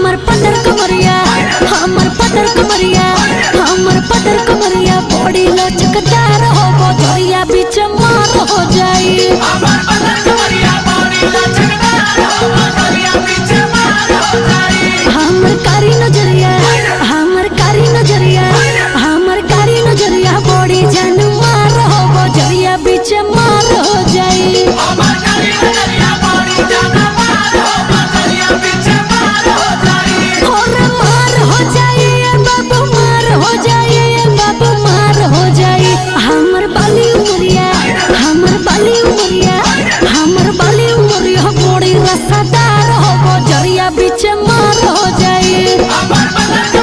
हमर पतर कमरिया हमर पतर कमरिया हमर पतर कमरिया बॉडी लचकदार हो बजरिया बीच मार हो जाई हमर पतर कमरिया बॉडी लचकदार हो बजरिया बीच मार हो जाई हमर कारी नजरिया हमर कारी नजरिया हमर कारी नजरिया बॉडी जान मार हो बजरिया बीच मार हो जाई हमर कारी नजरिया बॉडी जान मार हो बजरिया बीच मार हो जाई और मार हो जाई बाबू मार हो जाई बाबू मार हो जाई हमर बाली उमरिया हमर बाली उमरिया हमर बाली उमरिया बॉडी रसदार हो बजरिया बीच मार हो जाई हमर